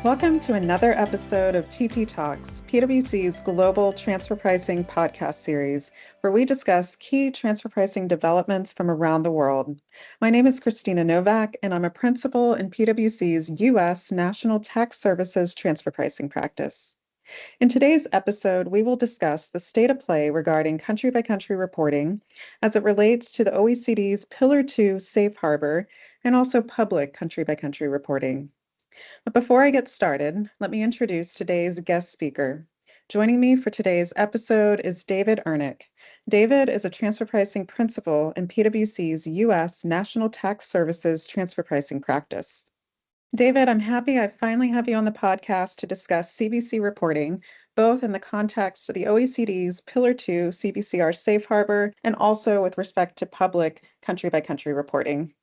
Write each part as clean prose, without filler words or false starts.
Welcome to another episode of TP Talks, PwC's global transfer pricing podcast series, where we discuss key transfer pricing developments from around the world. My name is Christina Novak, and I'm a principal in PwC's U.S. National Tax Services transfer pricing practice. In today's episode, we will discuss the state of play regarding country-by-country reporting as it relates to the OECD's Pillar 2 Safe Harbor and also public country-by-country reporting. But before I get started, let me introduce today's guest speaker. Joining me for today's episode is David Ernick. David is a transfer pricing principal in PwC's U.S. National Tax Services transfer pricing practice. David, I'm happy I finally have you on the podcast to discuss CbC reporting, both in the context of the OECD's Pillar 2 CbCR Safe Harbor and also with respect to public country-by-country reporting.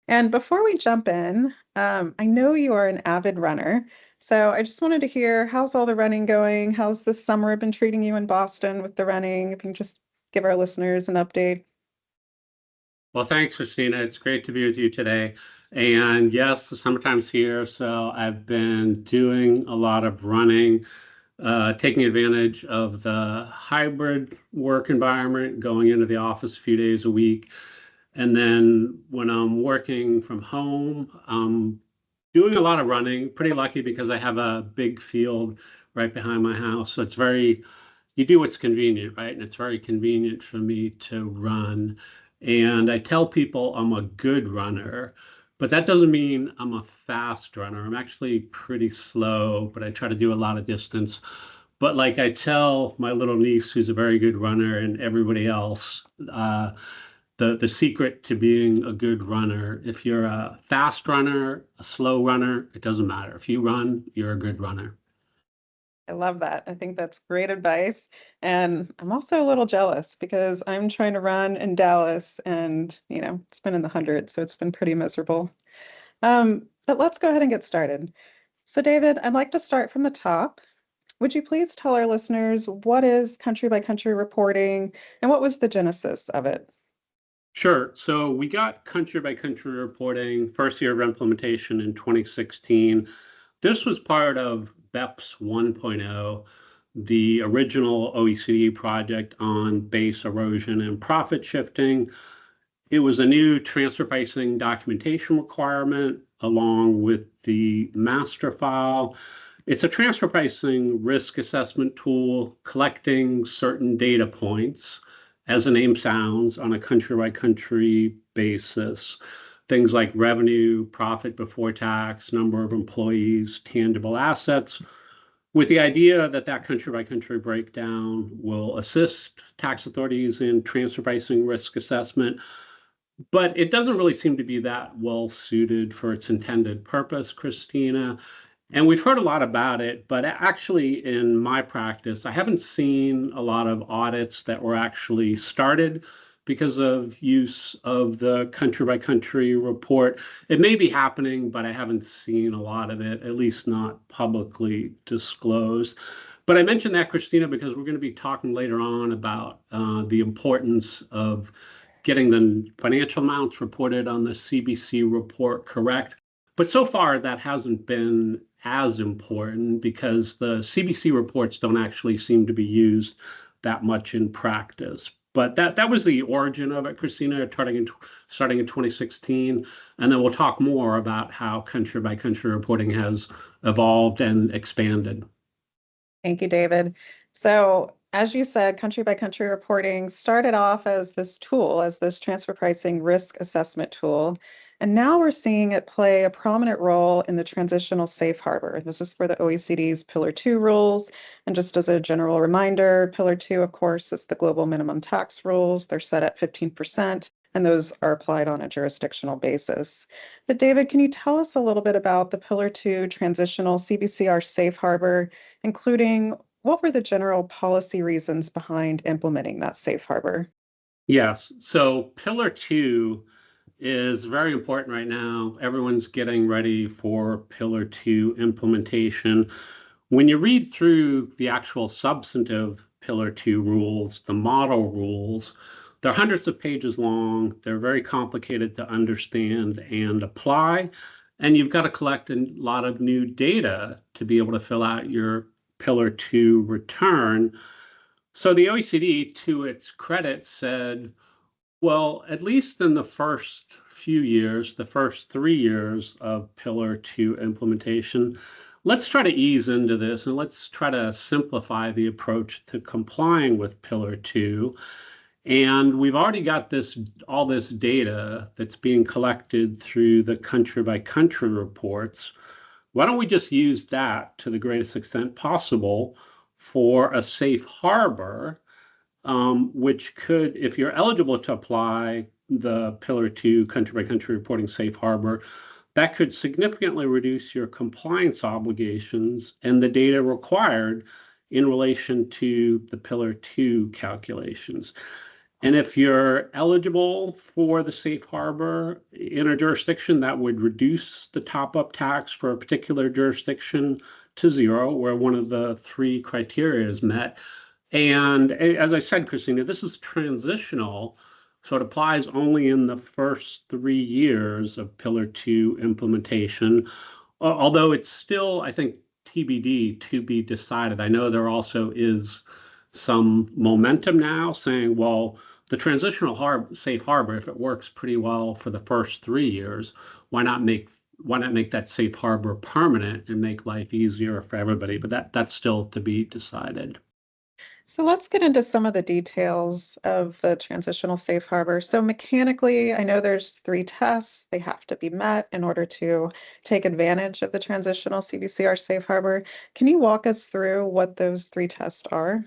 And before we jump in, I know you are an avid runner, so I just wanted to hear, how's all the running going? How's the summer been treating you in Boston with the running? If you can just give our listeners an update. Well, thanks, Christina. It's great to be with you today. And yes, the summertime's here, so I've been doing a lot of running, taking advantage of the hybrid work environment, going into the office a few days a week. And then when I'm working from home, I'm doing a lot of running. Pretty lucky because I have a big field right behind my house. So you do what's convenient, right? And it's very convenient for me to run. And I tell people I'm a good runner, but that doesn't mean I'm a fast runner. I'm actually pretty slow, but I try to do a lot of distance. But like I tell my little niece, who's a very good runner, and everybody else, the secret to being a good runner, if you're a fast runner, a slow runner, it doesn't matter. If you run, you're a good runner. I love that. I think that's great advice. And I'm also a little jealous because I'm trying to run in Dallas and, it's been in the hundreds, so it's been pretty miserable. But let's go ahead and get started. So David, I'd like to start from the top. Would you please tell our listeners what is country-by-country reporting and what was the genesis of it? Sure. So we got country-by-country reporting, first year of implementation in 2016. This was part of BEPS 1.0, the original OECD project on base erosion and profit shifting. It was a new transfer pricing documentation requirement along with the master file. It's a transfer pricing risk assessment tool collecting certain data points, as the name sounds, on a country-by-country basis. Things like revenue, profit before tax, number of employees, tangible assets, with the idea that that country-by-country breakdown will assist tax authorities in transfer pricing risk assessment. But it doesn't really seem to be that well suited for its intended purpose, Christina. And we've heard a lot about it, but actually in my practice, I haven't seen a lot of audits that were actually started because of use of the country-by-country report. It may be happening, but I haven't seen a lot of it, at least not publicly disclosed. But I mentioned that, Christina, because we're going to be talking later on about the importance of getting the financial amounts reported on the CbC report correct. But so far, that hasn't been as important because the CbC reports don't actually seem to be used that much in practice. But that was the origin of it, Christina, starting in 2016. And then we'll talk more about how country-by-country reporting has evolved and expanded. Thank you, David. So as you said, country-by-country reporting started off as this tool, as this transfer pricing risk assessment tool. And now we're seeing it play a prominent role in the transitional safe harbor. This is for the OECD's Pillar 2 rules. And just as a general reminder, Pillar 2, of course, is the global minimum tax rules. They're set at 15%, and those are applied on a jurisdictional basis. But David, can you tell us a little bit about the Pillar 2 transitional CbCR safe harbor, including what were the general policy reasons behind implementing that safe harbor? Yes. So Pillar 2 is very important right now. Everyone's getting ready for Pillar 2 implementation. When you read through the actual substantive Pillar 2 rules, the model rules, they're hundreds of pages long. They're very complicated to understand and apply. And you've got to collect a lot of new data to be able to fill out your Pillar 2 return. So the OECD, to its credit, said, well, at least in the first few years, the first 3 years of Pillar 2 implementation, let's try to ease into this and let's try to simplify the approach to complying with Pillar 2. And we've already got all this data that's being collected through the country by country reports. Why don't we just use that to the greatest extent possible for a safe harbor, which could, if you're eligible to apply the Pillar 2 country by country reporting safe harbor, that could significantly reduce your compliance obligations and the data required in relation to the Pillar 2 calculations. And if you're eligible for the safe harbor in a jurisdiction, that would reduce the top-up tax for a particular jurisdiction to zero, where one of the three criteria is met. And as I said, Christina, this is transitional, so it applies only in the first 3 years of Pillar 2 implementation, although it's still, I think, TBD, to be decided. I know there also is some momentum now saying, well, the transitional safe harbor, if it works pretty well for the first 3 years, why not make that safe harbor permanent and make life easier for everybody? But that's still to be decided. So let's get into some of the details of the transitional safe harbor. So mechanically, I know there's 3 tests. They have to be met in order to take advantage of the transitional CbCR safe harbor. Can you walk us through what those 3 tests are?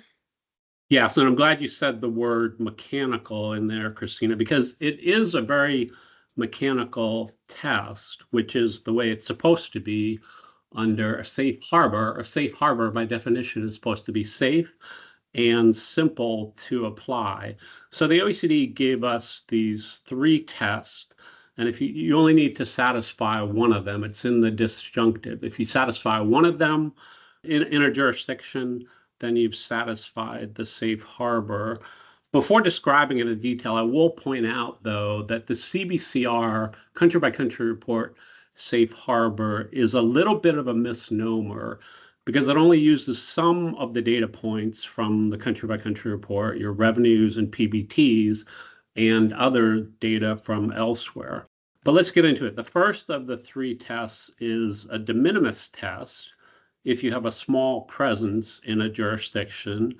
Yes, and I'm glad you said the word mechanical in there, Christina, because it is a very mechanical test, which is the way it's supposed to be under a safe harbor. A safe harbor, by definition, is supposed to be safe and simple to apply. So the OECD gave us these 3 tests, and if you only need to satisfy one of them, it's in the disjunctive. If you satisfy one of them in a jurisdiction, then you've satisfied the safe harbor. Before describing it in detail, I will point out, though, that the CbCR country by country report safe harbor is a little bit of a misnomer because it only uses some of the data points from the country by country report, your revenues and PBTs, and other data from elsewhere. But let's get into it. The first of the 3 tests is a de minimis test if you have a small presence in a jurisdiction,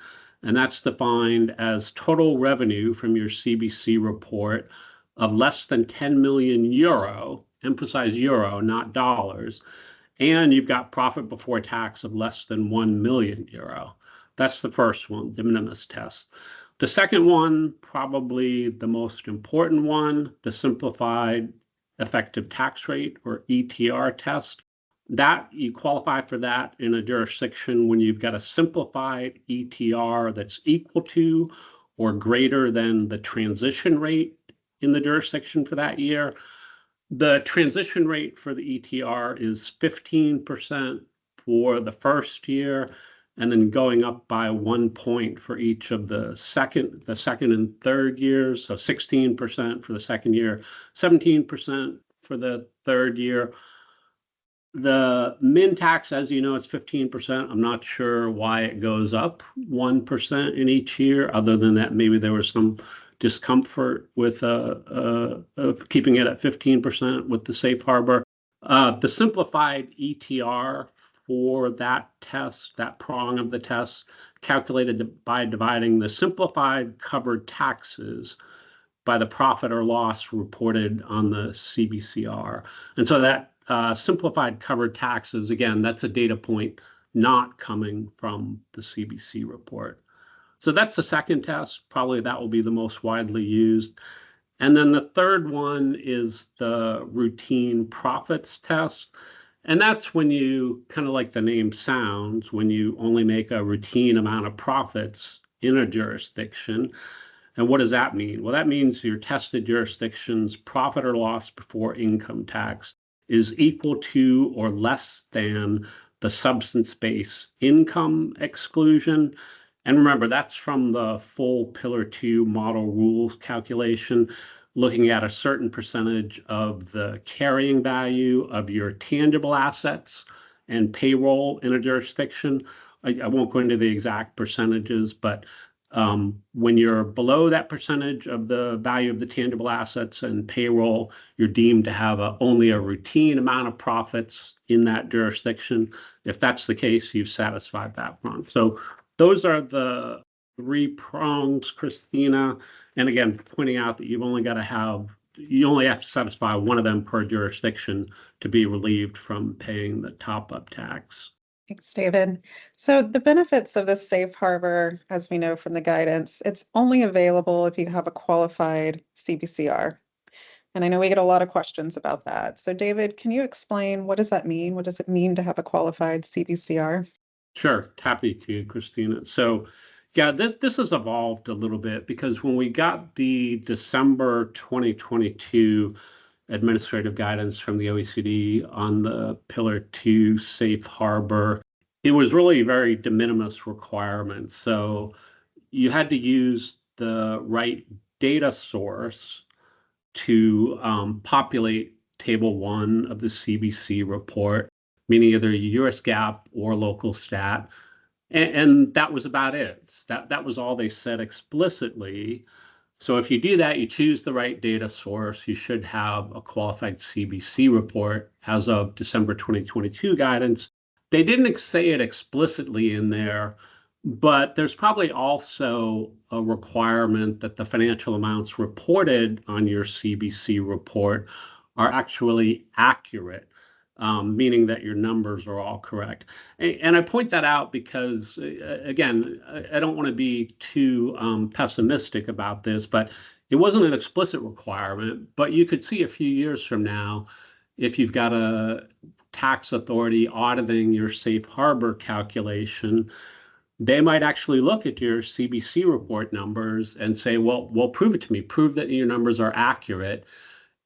and that's defined as total revenue from your CbC report of less than 10 million euro, emphasize euro, not dollars, and you've got profit before tax of less than 1 million euro. That's the first one, de minimis test. The second one, probably the most important one, the simplified effective tax rate, or ETR test. That you qualify for that in a jurisdiction when you've got a simplified ETR that's equal to or greater than the transition rate in the jurisdiction for that year. The transition rate for the ETR is 15% for the first year, and then going up by 1 point for each of the second and third years. So 16% for the second year, 17% for the third year. The min tax, as you know, is 15%. I'm not sure why it goes up 1% in each year, other than that maybe there was some discomfort with keeping it at 15% with the safe harbor. The simplified ETR for that test, that prong of the test, calculated by dividing the simplified covered taxes by the profit or loss reported on the CbCR. And so that simplified covered taxes, again, that's a data point not coming from the CbC report. So that's the second test. Probably that will be the most widely used. And then the third one is the routine profits test. And that's when you, kind of like the name sounds, when you only make a routine amount of profits in a jurisdiction. And what does that mean? Well, that means your tested jurisdiction's profit or loss before income tax is equal to or less than the substance-based income exclusion. And remember, that's from the full Pillar 2 model rules calculation. looking at a certain percentage of the carrying value of your tangible assets and payroll in a jurisdiction. I won't go into the exact percentages, but when you're below that percentage of the value of the tangible assets and payroll, you're deemed to have only a routine amount of profits in that jurisdiction. If that's the case, you've satisfied that prong. So those are the three prongs, Christina. And again, pointing out that you only have to satisfy one of them per jurisdiction to be relieved from paying the top-up tax. Thanks, David. So the benefits of this safe harbor, as we know from the guidance, it's only available if you have a qualified CbCR. And I know we get a lot of questions about that. So David, can you explain what does that mean? What does it mean to have a qualified CbCR? Sure, happy to, Christina. So yeah, this has evolved a little bit because when we got the December 2022 administrative guidance from the OECD on the Pillar 2 safe harbor, it was really very de minimis requirements. So you had to use the right data source to populate Table 1 of the CBC report, meaning either US GAAP or local stat. And that was about it. That was all they said explicitly. So if you do that, you choose the right data source, you should have a qualified CBC report as of December 2022 guidance. They didn't say it explicitly in there, but there's probably also a requirement that the financial amounts reported on your CBC report are actually accurate, meaning that your numbers are all correct. And I point that out because, again, I don't want to be too pessimistic about this, but it wasn't an explicit requirement. But you could see a few years from now, if you've got a tax authority auditing your safe harbor calculation, they might actually look at your CBC report numbers and say, well, prove it to me. Prove that your numbers are accurate.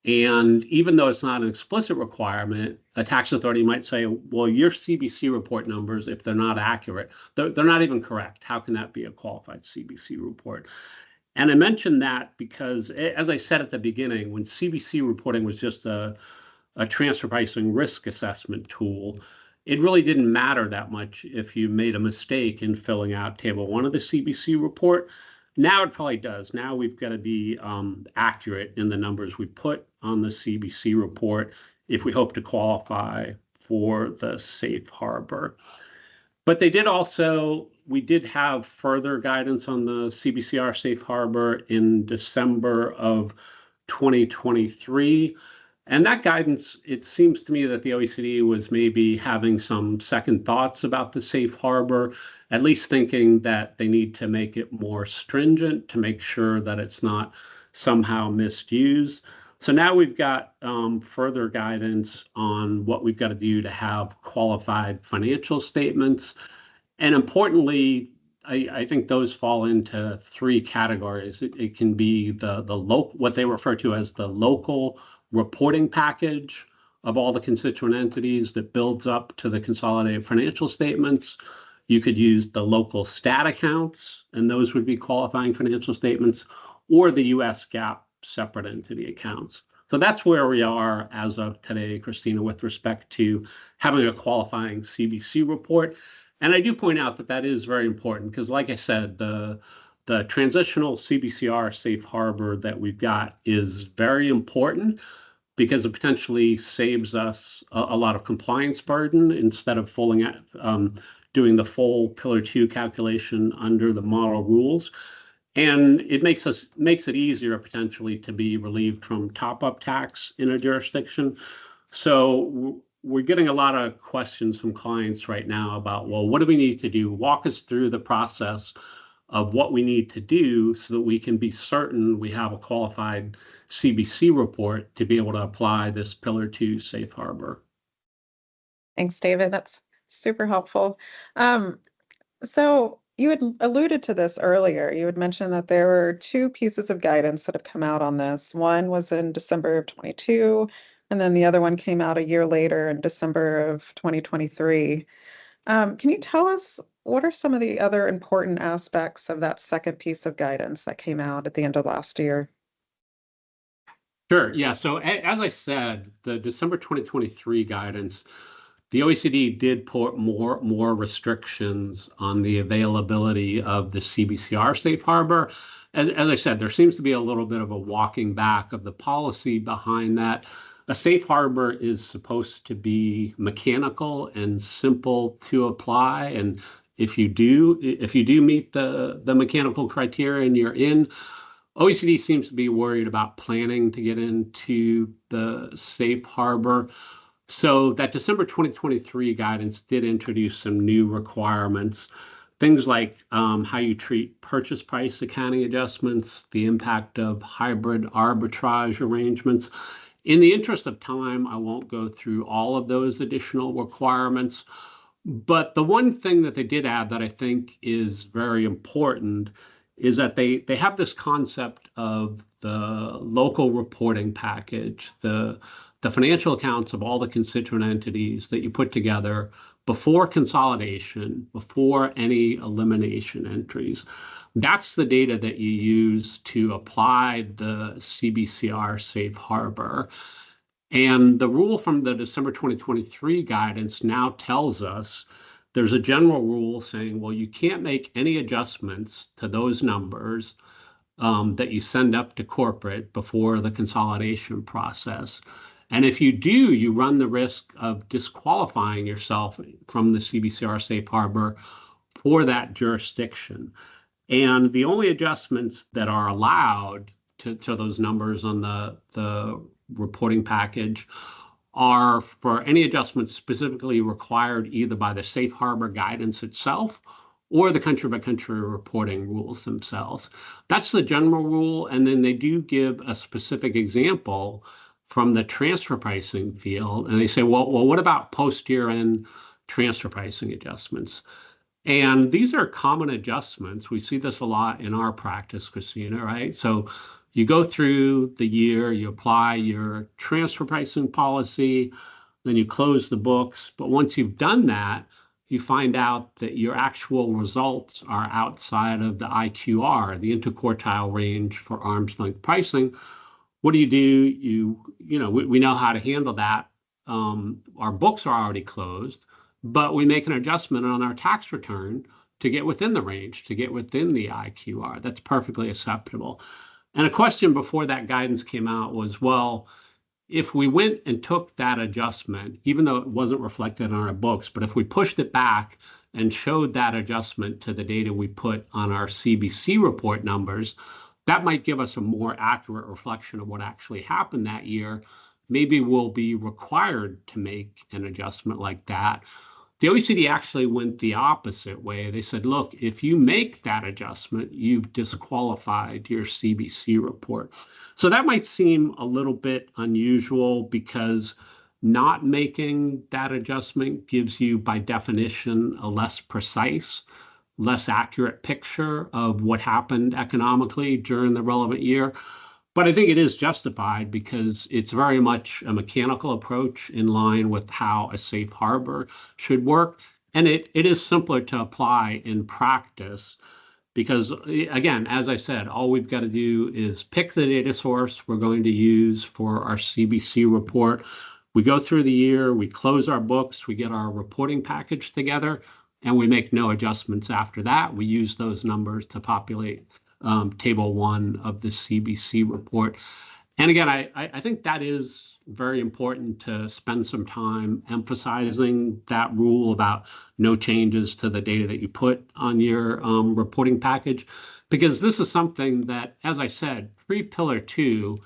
And even though it's not an explicit requirement, a tax authority might say, well, your CBC report numbers, if they're not accurate, they're not even correct. How can that be a qualified CBC report? And I mentioned that because, as I said at the beginning, when CBC reporting was just a transfer pricing risk assessment tool, it really didn't matter that much if you made a mistake in filling out Table 1 of the CBC report. Now it probably does. Now we've got to be accurate in the numbers we put on the CBC report if we hope to qualify for the safe harbor. But we did have further guidance on the CbCR safe harbor in December of 2023. And that guidance, it seems to me that the OECD was maybe having some second thoughts about the safe harbor, at least thinking that they need to make it more stringent to make sure that it's not somehow misused. So now we've got further guidance on what we've got to do to have qualified financial statements. And importantly, I think those fall into three categories. It can be the local, what they refer to as the local reporting package of all the constituent entities that builds up to the consolidated financial statements. You could use the local stat accounts, and those would be qualifying financial statements, or the US GAAP separate entity accounts. So that's where we are as of today, Christina, with respect to having a qualifying CBC report. And I do point out that that is very important because, like I said, the transitional CbCR safe harbor that we've got is very important because it potentially saves us a lot of compliance burden instead of doing the full Pillar 2 calculation under the model rules. And it makes it easier potentially to be relieved from top-up tax in a jurisdiction. So we're getting a lot of questions from clients right now about, well, what do we need to do? Walk us through the process of what we need to do so that we can be certain we have a qualified CbC report to be able to apply this Pillar 2 safe harbor. Thanks, David. That's super helpful. So you had alluded to this earlier. You had mentioned that there were two pieces of guidance that have come out on this. One was in December of 22, and then the other one came out a year later in December of 2023. Can you tell us what are some of the other important aspects of that second piece of guidance that came out at the end of last year? Sure. Yeah. So as I said, the December 2023 guidance, the OECD did put more restrictions on the availability of the CbCR safe harbor. As I said, there seems to be a little bit of a walking back of the policy behind that. A safe harbor is supposed to be mechanical and simple to apply. And if you do meet the mechanical criteria and you're in, OECD seems to be worried about planning to get into the safe harbor. So that December 2023 guidance did introduce some new requirements, things like how you treat purchase price accounting adjustments, the impact of hybrid arbitrage arrangements. In the interest of time, I won't go through all of those additional requirements. But the one thing that they did add that I think is very important is that they have this concept of the local reporting package, the financial accounts of all the constituent entities that you put together before consolidation, before any elimination entries. That's the data that you use to apply the CbCR safe harbor. And the rule from the December 2023 guidance now tells us there's a general rule saying, well, you can't make any adjustments to those numbers that you send up to corporate before the consolidation process. And if you do, you run the risk of disqualifying yourself from the CbCR safe harbor for that jurisdiction. And the only adjustments that are allowed to those numbers on the reporting package are for any adjustments specifically required either by the safe harbor guidance itself or the country by country reporting rules themselves. That's the general rule. And then they do give a specific example from the transfer pricing field. And they say, well, what about post year end transfer pricing adjustments? And these are common adjustments. We see this a lot in our practice, Christina, right? So you go through the year, you apply your transfer pricing policy, then you close the books. But once you've done that, you find out that your actual results are outside of the IQR, the interquartile range for arm's length pricing. What do? We know how to handle that. Our books are already closed, but we make an adjustment on our tax return to get within the range, to get within the IQR. That's perfectly acceptable. And a question before that guidance came out was, well, if we went and took that adjustment, even though it wasn't reflected on our books, but if we pushed it back and showed that adjustment to the data we put on our CbC report numbers, that might give us a more accurate reflection of what actually happened that year. Maybe we'll be required to make an adjustment like that. The OECD actually went the opposite way. They said, look, if you make that adjustment, you've disqualified your CbC report. So that might seem a little bit unusual because not making that adjustment gives you, by definition, a less precise, less accurate picture of what happened economically during the relevant year. But I think it is justified because it's very much a mechanical approach in line with how a safe harbor should work. And it is simpler to apply in practice because, again, as I said, all we've got to do is pick the data source we're going to use for our CbC report. We go through the year, we close our books, we get our reporting package together, and we make no adjustments after that. We use those numbers to populate table 1 of the CbC report. And again, I think that is very important to spend some time emphasizing that rule about no changes to the data that you put on your reporting package, because this is something that, as I said, pre-Pillar 2,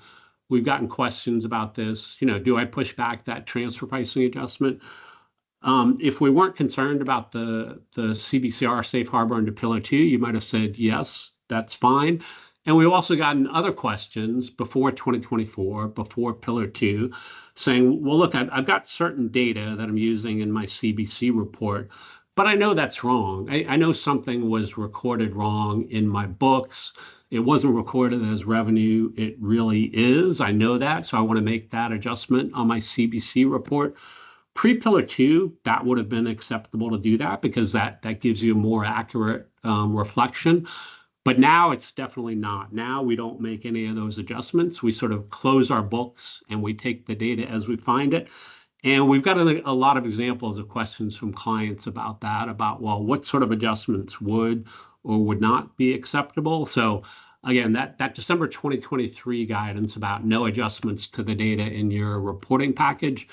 we've gotten questions about this. Do I push back that transfer pricing adjustment? If we weren't concerned about the CbCR safe harbor under Pillar 2, you might have said, yes, that's fine. And we've also gotten other questions before 2024, before Pillar 2, saying, well, look, I've got certain data that I'm using in my CbC report, but I know that's wrong. I know something was recorded wrong in my books. It wasn't recorded as revenue. It really is. I know that. So I want to make that adjustment on my CbC report. Pre-Pillar 2, that would have been acceptable to do that because that gives you a more accurate reflection. But now it's definitely not. Now we don't make any of those adjustments. We sort of close our books and we take the data as we find it. And we've got a lot of examples of questions from clients about that, about, well, what sort of adjustments would or would not be acceptable. So again, that December 2023 guidance about no adjustments to the data in your reporting package,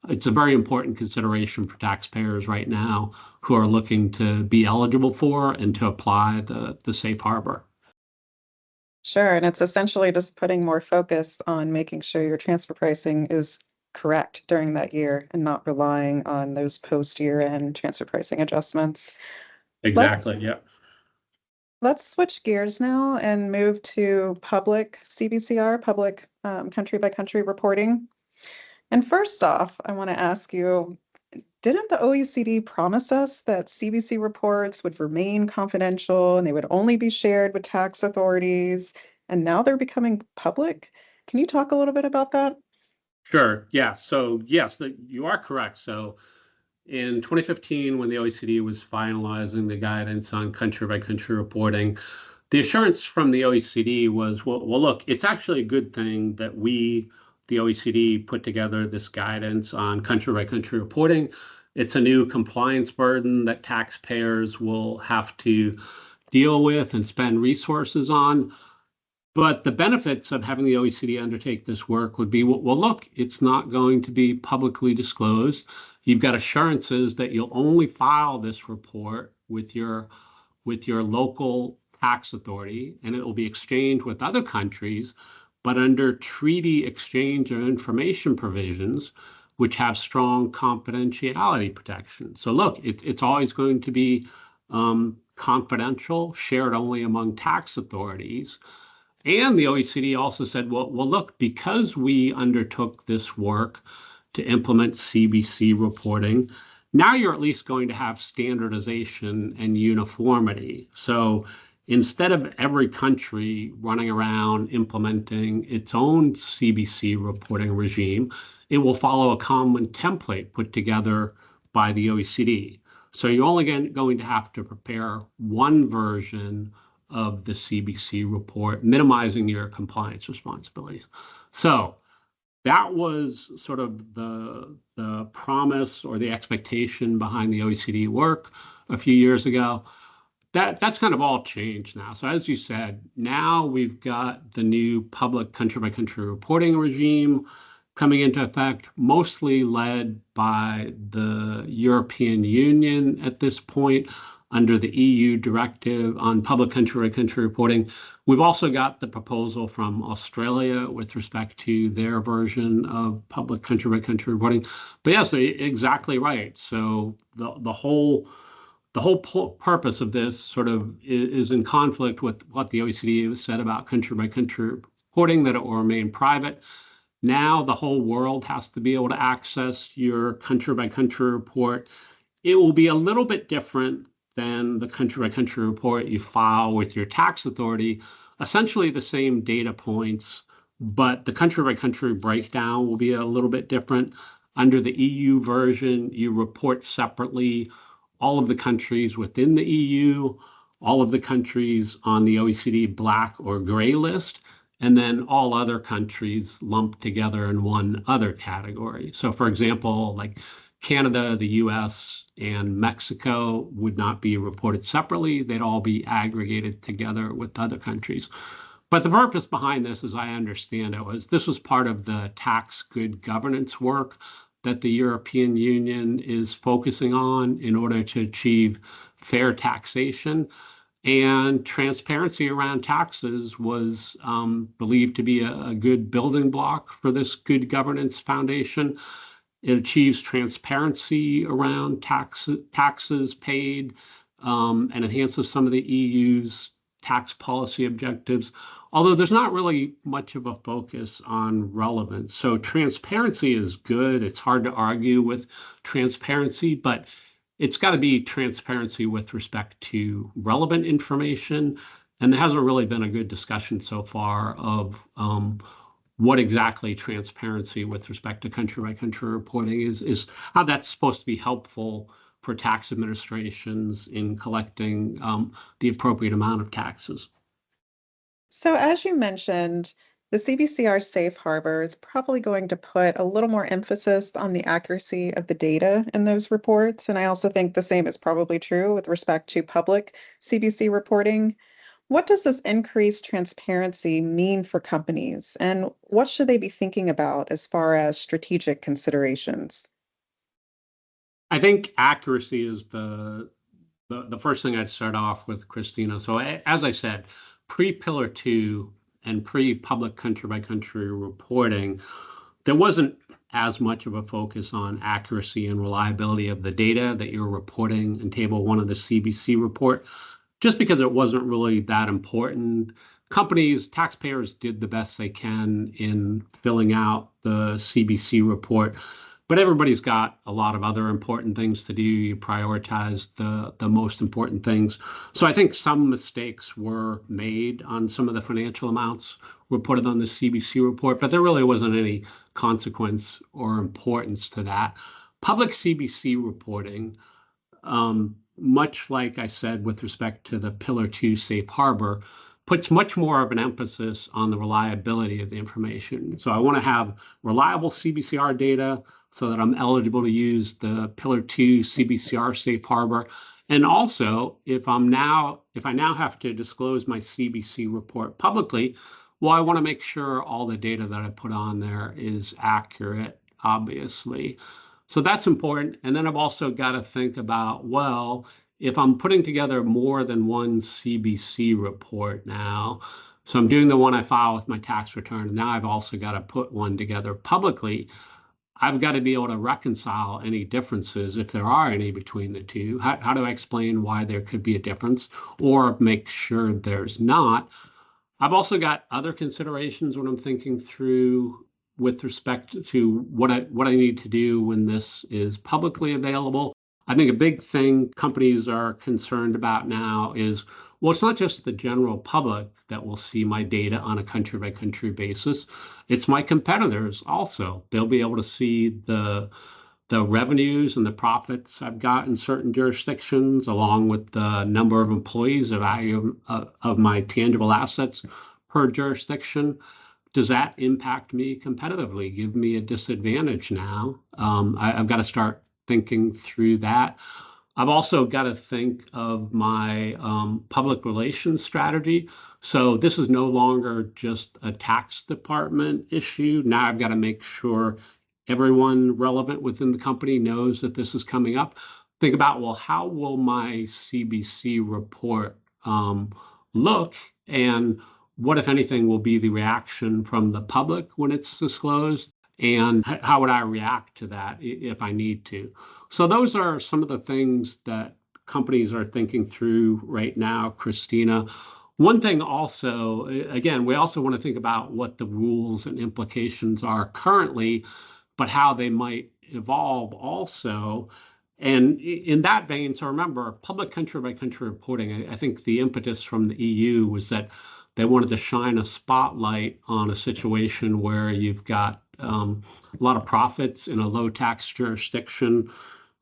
it's a very important consideration for taxpayers right now who are looking to be eligible for and to apply the safe harbor. Sure, and it's essentially just putting more focus on making sure your transfer pricing is correct during that year and not relying on those post-year-end transfer pricing adjustments. Let's Exactly. Yeah. let's switch gears now and move to public CbCR, public country by country reporting. And first off, I want to ask you, didn't the OECD promise us that CbC reports would remain confidential and they would only be shared with tax authorities? And now they're becoming public. Can you talk a little bit about that? Sure. Yeah. So yes, you are correct. So in 2015, when the OECD was finalizing the guidance on country by country reporting, the assurance from the OECD was, well, look, it's actually a good thing that we, the OECD, put together this guidance on country by country reporting. It's a new compliance burden that taxpayers will have to deal with and spend resources on. But the benefits of having the OECD undertake this work would be, well, look, it's not going to be publicly disclosed. You've got assurances that you'll only file this report with your local tax authority, and it will be exchanged with other countries, but under treaty exchange of information provisions, which have strong confidentiality protection. So look, it's always going to be confidential, shared only among tax authorities. And the OECD also said, well, look, because we undertook this work to implement CbC reporting, now you're at least going to have standardization and uniformity. So instead of every country running around implementing its own CbC reporting regime, it will follow a common template put together by the OECD. So you're only going to have to prepare one version of the CbC report, minimizing your compliance responsibilities. So that was sort of the promise or the expectation behind the OECD work a few years ago. That's kind of all changed now. So as you said, now we've got the new public country by country reporting regime coming into effect, mostly led by the European Union at this point under the EU directive on public country by country reporting. We've also got the proposal from Australia with respect to their version of public country by country reporting. But yes, exactly right. So the whole purpose of this sort of is in conflict with what the OECD has said about country by country reporting, that it will remain private. Now the whole world has to be able to access your country by country report. It will be a little bit different than the country by country report you file with your tax authority. Essentially the same data points, but the country by country breakdown will be a little bit different. Under the EU version, you report separately all of the countries within the EU, all of the countries on the OECD black or gray list, and then all other countries lumped together in one other category. So for example, like Canada, the US, and Mexico would not be reported separately. They'd all be aggregated together with other countries. But the purpose behind this, as I understand it, was this was part of the tax good governance work that the European Union is focusing on in order to achieve fair taxation. And transparency around taxes was believed to be a good building block for this good governance foundation. It achieves transparency around taxes paid and enhances some of the EU's tax policy objectives, although there's not really much of a focus on relevance. So transparency is good. It's hard to argue with transparency, but it's got to be transparency with respect to relevant information. And there hasn't really been a good discussion so far of what exactly transparency with respect to country by country reporting is how that's supposed to be helpful for tax administrations in collecting the appropriate amount of taxes. So, as you mentioned, the CbCR safe harbor is probably going to put a little more emphasis on the accuracy of the data in those reports. And I also think the same is probably true with respect to public CBC reporting. What does this increased transparency mean for companies, and what should they be thinking about as far as strategic considerations? I think accuracy is the first thing I'd start off with, Christina. So as I said, pre-Pillar 2 and pre-public country by country reporting, there wasn't as much of a focus on accuracy and reliability of the data that you're reporting in Table 1 of the CBC report, just because it wasn't really that important. Companies, taxpayers did the best they can in filling out the CBC report, but everybody's got a lot of other important things to do. You prioritize the most important things. So I think some mistakes were made on some of the financial amounts reported on the CBC report, but there really wasn't any consequence or importance to that. Public CBC reporting, much like I said with respect to the Pillar 2 safe harbor, puts much more of an emphasis on the reliability of the information. So I want to have reliable CbCR data so that I'm eligible to use the Pillar 2 CbCR safe harbor. And also, if I now have to disclose my CBC report publicly, well, I want to make sure all the data that I put on there is accurate, obviously. So that's important. And then I've also got to think about, well, if I'm putting together more than one CBC report now, so I'm doing the one I file with my tax return, and now I've also got to put one together publicly. I've got to be able to reconcile any differences, if there are any, between the two. How do I explain why there could be a difference or make sure there's not? I've also got other considerations when I'm thinking through with respect to what I need to do when this is publicly available. I think a big thing companies are concerned about now is, well, it's not just the general public that will see my data on a country by country basis. It's my competitors also. They'll be able to see the revenues and the profits I've got in certain jurisdictions, along with the number of employees, the value of my tangible assets per jurisdiction. Does that impact me competitively, give me a disadvantage now? I've got to start thinking through that. I've also got to think of my public relations strategy. So this is no longer just a tax department issue. Now I've got to make sure everyone relevant within the company knows that this is coming up. Think about, well, how will my CbC report look? And what, if anything, will be the reaction from the public when it's disclosed? And how would I react to that if I need to? So those are some of the things that companies are thinking through right now, Christina. One thing also, again, we also want to think about what the rules and implications are currently, but how they might evolve also. And in that vein, so remember, public country by country reporting, I think the impetus from the EU was that they wanted to shine a spotlight on a situation where you've got a lot of profits in a low tax jurisdiction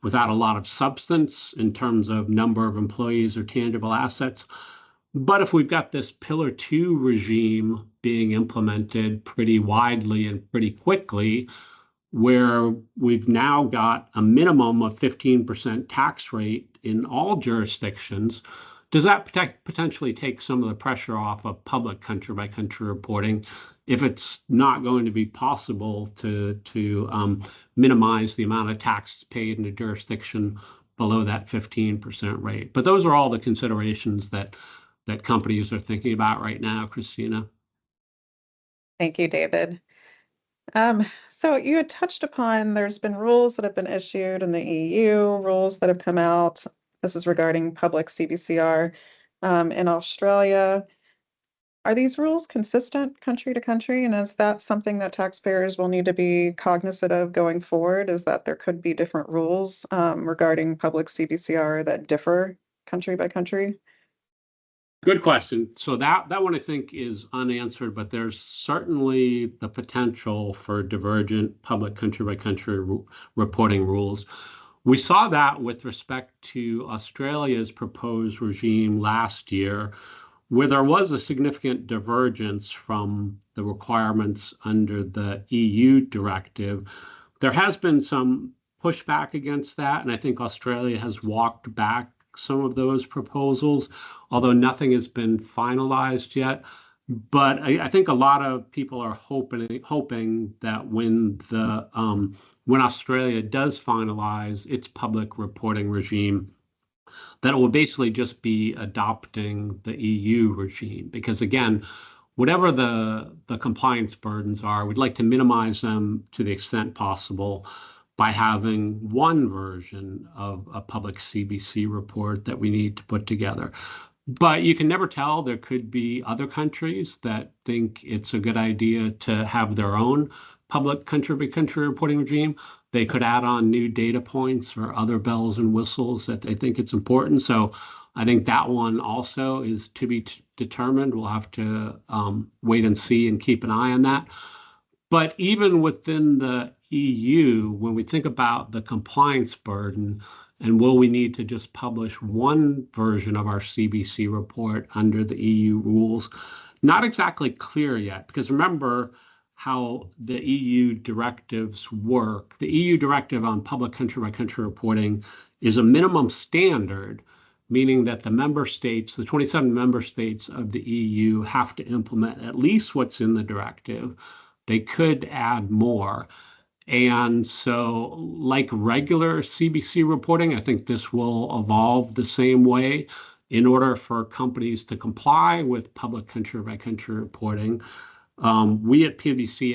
without a lot of substance in terms of number of employees or tangible assets. But if we've got this Pillar 2 regime being implemented pretty widely and pretty quickly, where we've now got a minimum of 15% tax rate in all jurisdictions, does that potentially take some of the pressure off of public country by country reporting if it's not going to be possible to minimize the amount of taxes paid in a jurisdiction below that 15% rate? But those are all the considerations that companies are thinking about right now, Christina. Thank you, David. So you had touched upon there's been rules that have been issued in the EU, rules that have come out. This is regarding public CbCR in Australia. Are these rules consistent country to country? And is that something that taxpayers will need to be cognizant of going forward? Is that there could be different rules regarding public CbCR that differ country by country? Good question. So that one I think is unanswered, but there's certainly the potential for divergent public country by country reporting rules. We saw that with respect to Australia's proposed regime last year, where there was a significant divergence from the requirements under the EU directive, there has been some pushback against that, and I think Australia has walked back some of those proposals, although nothing has been finalized yet. But I think a lot of people are hoping that when Australia does finalize its public reporting regime, that it will basically just be adopting the EU regime. Because again, whatever the compliance burdens are, we'd like to minimize them to the extent possible by having one version of a public CBC report that we need to put together. But you can never tell. There could be other countries that think it's a good idea to have their own public country by country reporting regime. They could add on new data points or other bells and whistles that they think it's important. So I think that one also is to be determined. We'll have to wait and see and keep an eye on that. But even within the EU, when we think about the compliance burden, and will we need to just publish one version of our CBC report under the EU rules? Not exactly clear yet, because remember how the EU directives work. The EU directive on public country by country reporting is a minimum standard, meaning that the member states, the 27 member states of the EU, have to implement at least what's in the directive. They could add more. And so, like regular CBC reporting, I think this will evolve the same way. In order for companies to comply with public country by country reporting, we at PwC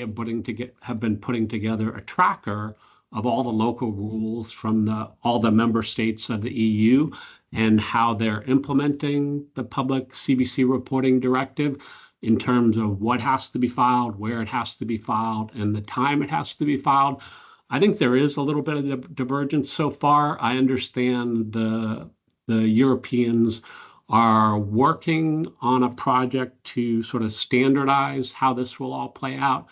have been putting together a tracker of all the local rules from all the member states of the EU and how they're implementing the public CBC reporting directive in terms of what has to be filed, where it has to be filed, and the time it has to be filed. I think there is a little bit of divergence so far. I understand the Europeans are working on a project to sort of standardize how this will all play out.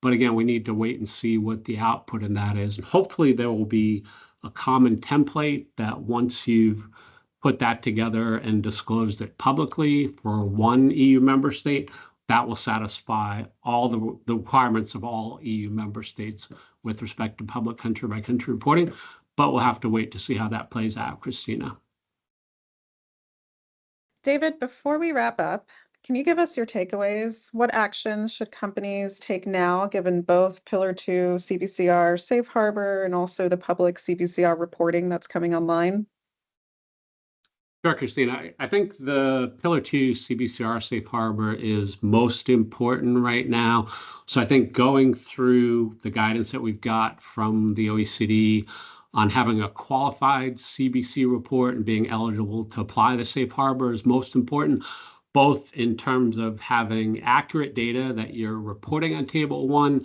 But again, we need to wait and see what the output in that is. And hopefully there will be a common template that once you've put that together and disclosed it publicly for one EU member state, that will satisfy all the requirements of all EU member states with respect to public country by country reporting. But we'll have to wait to see how that plays out, Christina. David, before we wrap up, can you give us your takeaways? What actions should companies take now, given both Pillar 2 CbCR Safe Harbor and also the public CbCR reporting that's coming online? Sure, Christina. I think the Pillar 2 CbCR Safe Harbor is most important right now. So I think going through the guidance that we've got from the OECD on having a qualified CBC report and being eligible to apply the Safe Harbor is most important, both in terms of having accurate data that you're reporting on Table 1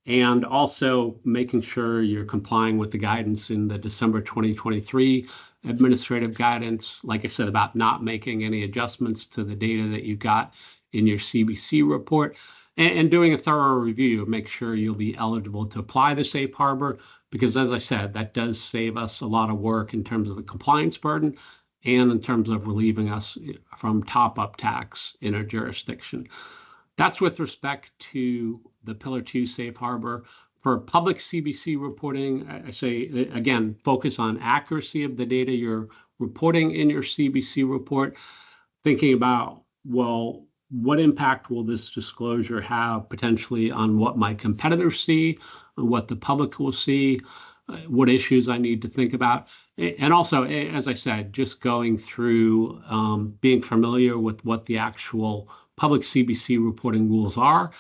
and also making sure you're complying with the guidance in the December 2023 administrative guidance, like I said, about not making any adjustments to the data that you got in your CBC report, and doing a thorough review, make sure you'll be eligible to apply the Safe Harbor, because as I said, that does save us a lot of work in terms of the compliance burden and in terms of relieving us from top-up tax in our jurisdiction. That's with respect to the Pillar 2 Safe Harbor. For public CBC reporting, I say, again, focus on accuracy of the data you're reporting in your CBC report, thinking about, well, what impact will this disclosure have potentially on what my competitors see, what the public will see, what issues I need to think about. And also, as I said, just going through being familiar with what the actual public CBC reporting rules are,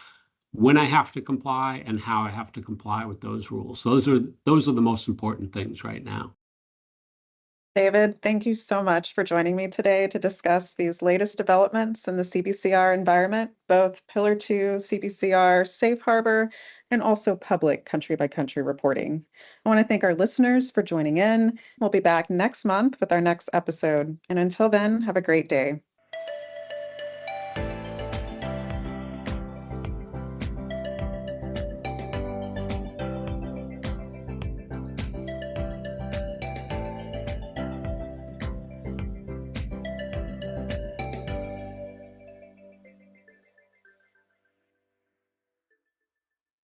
when I have to comply, and how I have to comply with those rules. Those are the most important things right now. David, thank you so much for joining me today to discuss these latest developments in the CbCR environment, both Pillar 2 CbCR Safe Harbor and also public country by country reporting. I want to thank our listeners for joining in. We'll be back next month with our next episode. And until then, have a great day.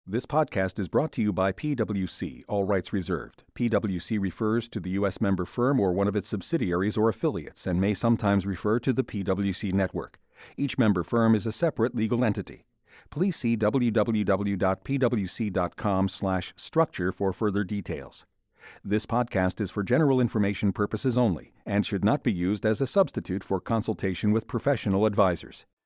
This podcast is brought to you by PwC, all rights reserved. PwC refers to the U.S. member firm or one of its subsidiaries or affiliates and may sometimes refer to the PwC network. Each member firm is a separate legal entity. Please see www.pwc.com/structure for further details. This podcast is for general information purposes only and should not be used as a substitute for consultation with professional advisors.